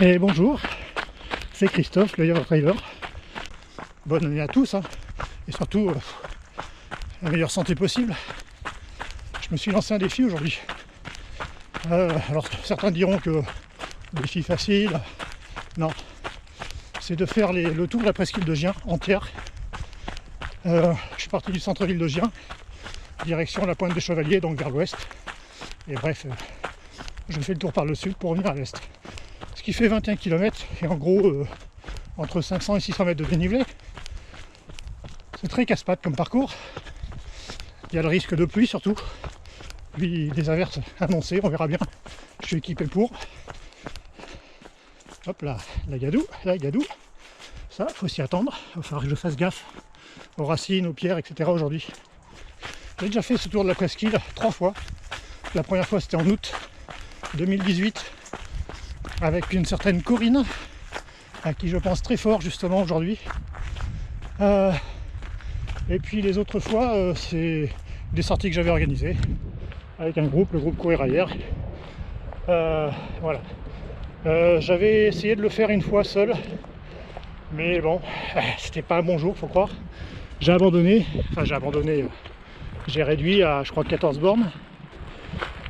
Et bonjour, c'est Christophe, le Yacht Driver. Bonne année à tous, hein. Et surtout la meilleure santé possible. Je me suis lancé un défi aujourd'hui. Alors certains diront que le défi facile, non. C'est de faire le tour de la presqu'île de Gien entière. Je suis parti du centre-ville de Gien, direction la pointe des Chevaliers, donc vers l'ouest. Et bref, je fais le tour par le sud pour revenir à l'est. Ce qui fait 21 km et en gros entre 500 et 600 mètres de dénivelé. C'est très casse-pattes comme parcours. Il y a le risque de pluie surtout. Puis des averses annoncées, on verra bien. Je suis équipé pour. Hop là, la gadou. Ça, faut s'y attendre. Il va falloir que je fasse gaffe aux racines, aux pierres, etc. aujourd'hui. J'ai déjà fait ce tour de la presqu'île 3 fois. La première fois c'était en août 2018 avec une certaine Corinne à qui je pense très fort justement aujourd'hui. Et puis les autres fois c'est des sorties que j'avais organisées avec un groupe, le groupe Courir Ailleurs. Voilà. J'avais essayé de le faire une fois seul, mais bon, c'était pas un bon jour, faut croire. J'ai abandonné, j'ai réduit à je crois 14 bornes.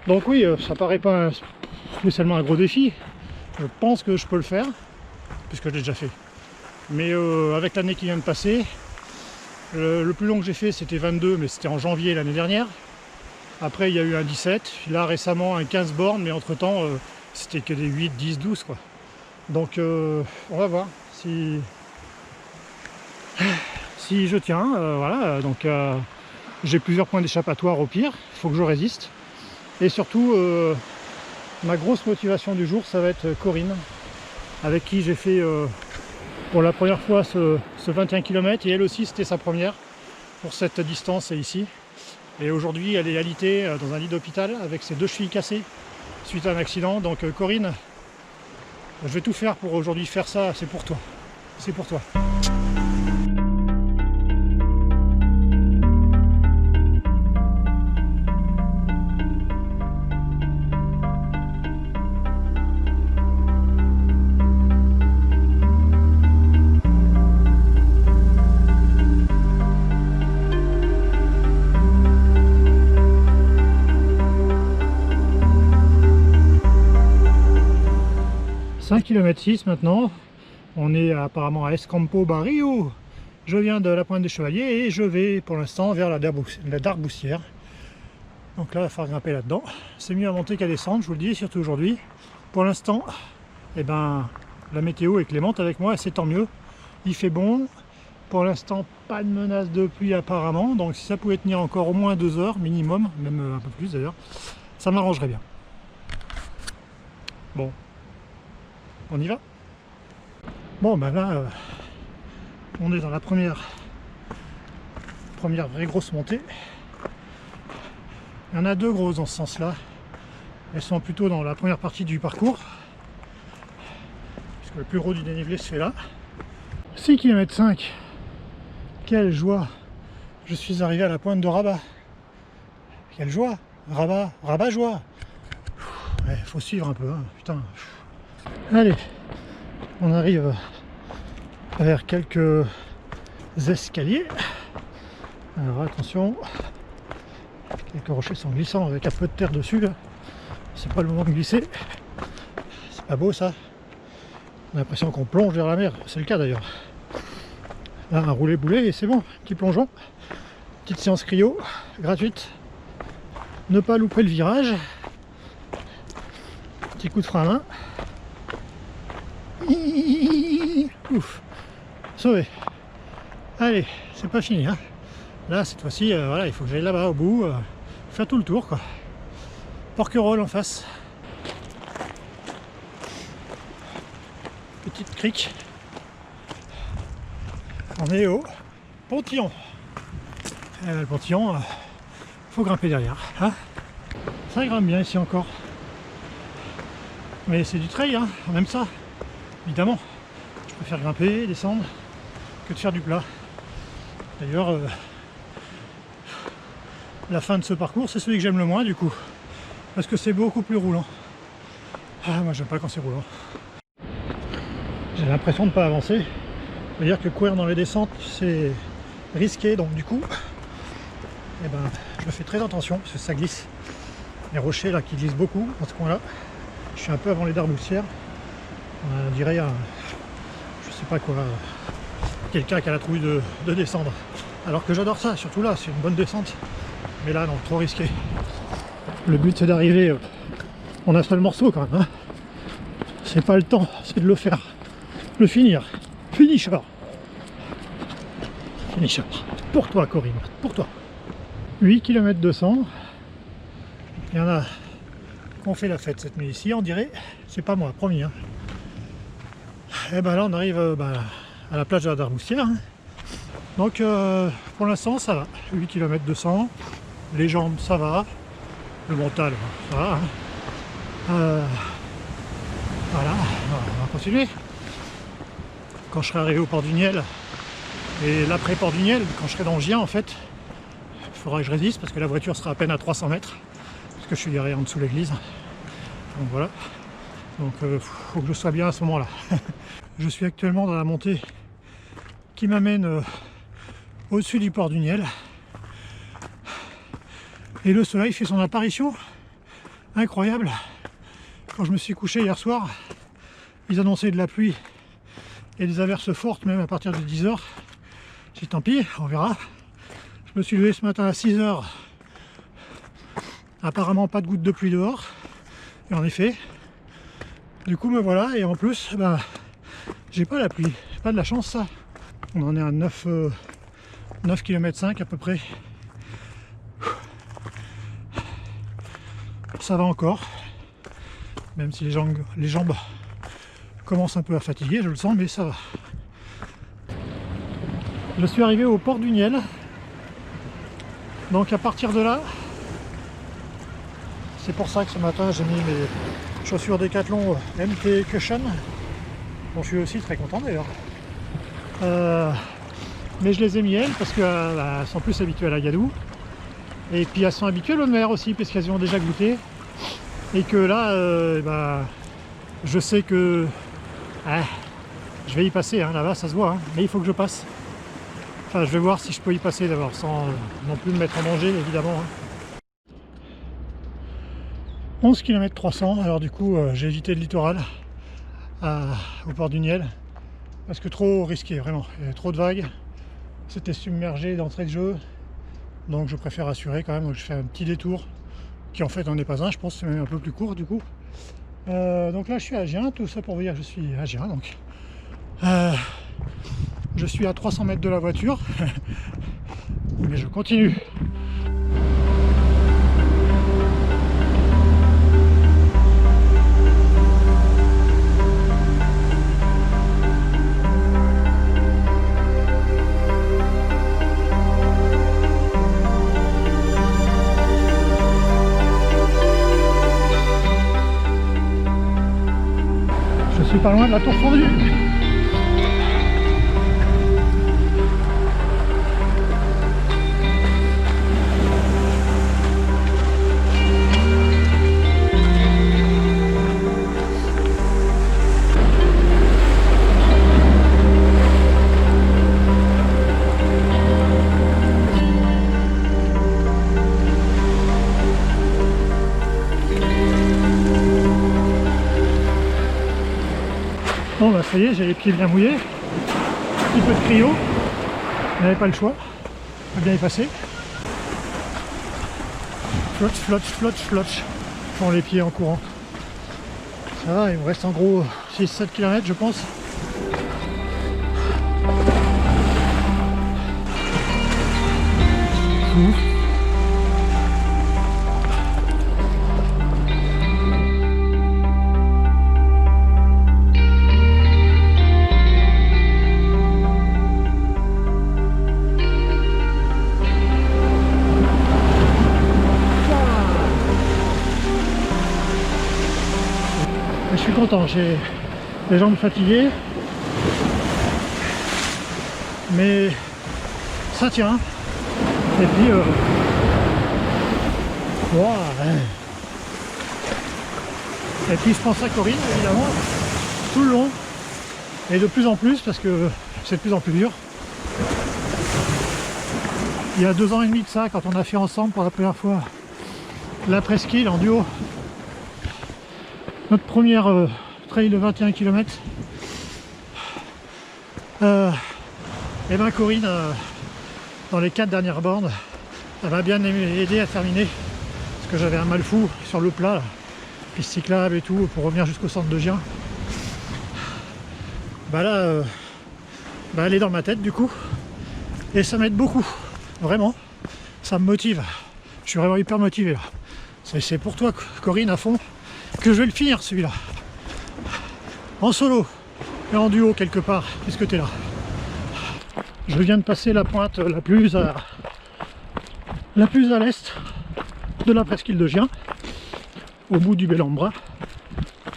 Donc oui, ça paraît pas spécialement un gros défi. Je pense que je peux le faire, puisque je l'ai déjà fait. Mais avec l'année qui vient de passer, le plus long que j'ai fait c'était 22, mais c'était en janvier l'année dernière. Après il y a eu un 17, là récemment un 15 bornes, mais entre temps c'était que des 8, 10, 12 quoi. Donc on va voir si je tiens, voilà, donc j'ai plusieurs points d'échappatoire au pire, il faut que je résiste. Et surtout, ma grosse motivation du jour, ça va être Corinne, avec qui j'ai fait pour la première fois ce 21 km, et elle aussi c'était sa première pour cette distance ici. Et aujourd'hui elle est alitée dans un lit d'hôpital avec ses 2 chevilles cassées suite à un accident. Donc Corinne, je vais tout faire pour aujourd'hui faire ça, c'est pour toi. C'est pour toi. Km 6 maintenant, on est apparemment à Escampo Barrio. Je viens de la pointe des Chevaliers et je vais pour l'instant vers la Darboussière. Donc là il va falloir grimper là-dedans. C'est mieux à monter qu'à descendre, je vous le dis, surtout aujourd'hui. Pour l'instant, eh ben, la météo est clémente avec moi et c'est tant mieux. Il fait bon. Pour l'instant, pas de menace de pluie apparemment. Donc si ça pouvait tenir encore au moins 2 heures minimum, même un peu plus d'ailleurs, ça m'arrangerait bien. Bon. On y va. Bon ben là on est dans la première vraie grosse montée. Il y en a 2 grosses dans ce sens là. Elles sont plutôt dans la première partie du parcours, puisque le plus gros du dénivelé se fait là. 6 km 5. Quelle joie. Je suis arrivé à la pointe de Rabat. Quelle joie. Rabat joie. Il faut suivre un peu, hein. Putain. Allez, on arrive vers quelques escaliers. Alors attention, quelques rochers sont glissants avec un peu de terre dessus là. C'est pas le moment de glisser. C'est pas beau ça. On a l'impression qu'on plonge vers la mer, c'est le cas d'ailleurs. Là, un roulé-boulet et c'est bon, petit plongeon. Petite séance cryo, gratuite. Ne pas louper le virage. Petit coup de frein à main. Ouf, sauvé. Allez, c'est pas fini, hein. Là cette fois-ci voilà, il faut que j'aille là-bas au bout, faire tout le tour quoi. Porquerolles en face, petite crique. On est au Pontillon. Et le Pontillon, faut grimper derrière, hein. Ça grimpe bien ici encore, mais c'est du trail, hein. On aime ça. Évidemment, je préfère grimper, descendre, que de faire du plat. D'ailleurs, la fin de ce parcours, c'est celui que j'aime le moins du coup, parce que c'est beaucoup plus roulant. Ah, moi j'aime pas quand c'est roulant. j'ai l'impression de ne pas avancer. C'est-à-dire que courir dans les descentes, c'est risqué, donc du coup, eh ben, je fais très attention parce que ça glisse. Les rochers là qui glissent beaucoup dans ce coin-là. Je suis un peu avant les Darboussières. On dirait je sais pas quoi, quelqu'un qui a la trouille de descendre. Alors que j'adore ça, surtout là, c'est une bonne descente. Mais là, non, trop risqué. Le but c'est d'arriver en un seul morceau quand même. Hein. C'est pas le temps, c'est de le faire. Le finir. Finisher. Finisher. Pour toi Corinne, pour toi. 8 km 200. Il y en a qui ont fait la fête cette nuit ici, on dirait. C'est pas moi, promis. Hein. Et ben là on arrive à la plage de la Darboussière. Hein. Donc pour l'instant ça va. 8 km 200. Les jambes ça va. Le mental ça va. Hein. Voilà, on va continuer. Quand je serai arrivé au port du Niel, et l'après-port du Niel, quand je serai dans le Gien en fait, il faudra que je résiste parce que la voiture sera à peine à 300 mètres, parce que je suis garé en dessous de l'église. Donc voilà, donc faut que je sois bien à ce moment-là. Je suis actuellement dans la montée qui m'amène au-dessus du port du Niel. Et le soleil fait son apparition, incroyable. Quand je me suis couché hier soir, ils annonçaient de la pluie et des averses fortes même à partir de 10 h. J'ai dit tant pis, on verra. Je me suis levé ce matin à 6 h. Apparemment pas de gouttes de pluie dehors. Et en effet, du coup me voilà. Et en plus, j'ai pas la pluie. C'est pas de la chance ça. On en est à 9 km 5 à peu près. Ça va encore. Même si les jambes commencent un peu à fatiguer, je le sens, mais ça va. Je suis arrivé au port du Niel. Donc à partir de là, c'est pour ça que ce matin j'ai mis mes chaussures Decathlon MT Cushion, dont je suis aussi très content d'ailleurs. Mais je les ai mis elles parce qu'elles sont plus habituées à la gadoue. Et puis elles sont habituées à l'eau de mer aussi, parce qu'elles y ont déjà goûté. Et que là, je sais que je vais y passer, hein, là-bas ça se voit, hein, mais il faut que je passe. Enfin, je vais voir si je peux y passer d'abord, sans non plus me mettre en danger, évidemment. Hein. 11 km 300, alors du coup, j'ai évité le littoral au port du Niel, parce que trop risqué, vraiment. Il y avait trop de vagues, c'était submergé d'entrée de jeu, donc je préfère assurer quand même, donc je fais un petit détour, qui en fait n'en est pas un, je pense que c'est même un peu plus court du coup. Donc là je suis à Gien, tout ça pour vous dire que je suis à Gien, donc je suis à 300 mètres de la voiture, mais je continue. Je suis pas loin de la tour fondue. Bon bah ça y est, j'ai les pieds bien mouillés, un petit peu de cryo, je n'avais pas le choix, je vais bien y passer. Flotch, flotch, flotch, flotch, font les pieds en courant. Ça va, il me reste en gros 6-7 km je pense. Je suis content, j'ai les jambes fatiguées, mais ça tient. Et puis, wow, ouais. Et puis je pense à Corinne évidemment tout le long. Et de plus en plus, parce que c'est de plus en plus dur. Il y a 2 ans et demi de ça, quand on a fait ensemble pour la première fois la presqu'île en duo, notre première trail de 21 km, et ben Corinne, dans les 4 dernières bornes, elle m'a bien aidé à terminer, parce que j'avais un mal fou sur le plat, là, piste cyclable et tout, pour revenir jusqu'au centre de Gien. Bah là, elle est dans ma tête du coup, et ça m'aide beaucoup, vraiment, ça me motive, je suis vraiment hyper motivé là. C'est pour toi, Corinne, à fond, que je vais le finir celui-là, en solo et en duo quelque part, puisque tu es là. Je viens de passer la pointe la plus à l'est de la presqu'île de Gien, au bout du Bel-en-Bras.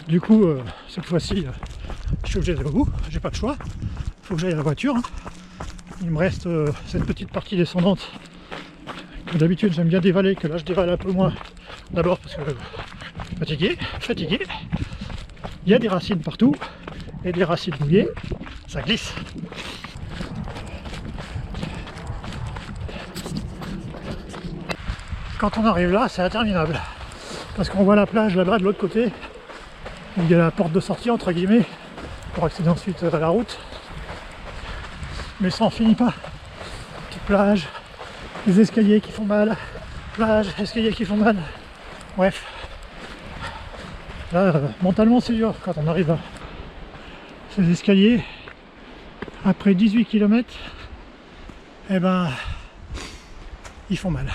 Du coup, cette fois-ci, je suis obligé d'aller au bout, j'ai pas de choix, il faut que j'aille à la voiture. Il me reste cette petite partie descendante que d'habitude j'aime bien dévaler, que là je dévale un peu moins. D'abord parce que fatigué, il y a des racines partout, et des racines mouillées, ça glisse. Quand on arrive là, c'est interminable, parce qu'on voit la plage là-bas de l'autre côté, où il y a la porte de sortie entre guillemets, pour accéder ensuite à la route. Mais ça en finit pas. Petite plage, des escaliers qui font mal, plage, escaliers qui font mal. Bref. Là, mentalement c'est dur quand on arrive à ces escaliers. Après 18 km, eh ben, ils font mal.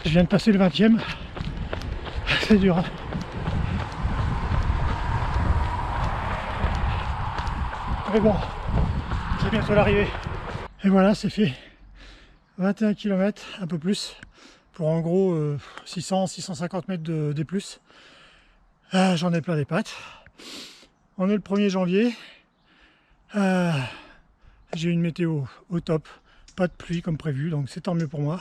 Je viens de passer le 20e, c'est dur. Mais bon, c'est bientôt l'arrivée. Et voilà, c'est fait. 21 km, un peu plus, pour en gros 600-650 mètres de D+. J'en ai plein les pattes. On est le 1er janvier. J'ai une météo au top, pas de pluie comme prévu, donc c'est tant mieux pour moi.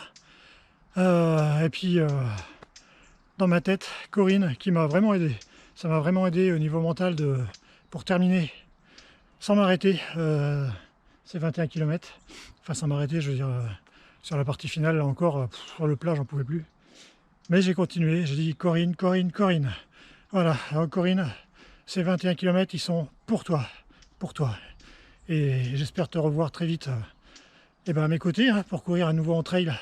Et puis dans ma tête, Corinne qui m'a vraiment aidé. Ça m'a vraiment aidé au niveau mental pour terminer sans m'arrêter ces 21 km. Enfin sans m'arrêter, je veux dire, sur la partie finale, là encore, sur le plat, j'en pouvais plus. Mais j'ai continué, j'ai dit Corinne. Voilà, alors Corinne, ces 21 km, ils sont pour toi. Et j'espère te revoir très vite à mes côtés, hein, pour courir à nouveau en trail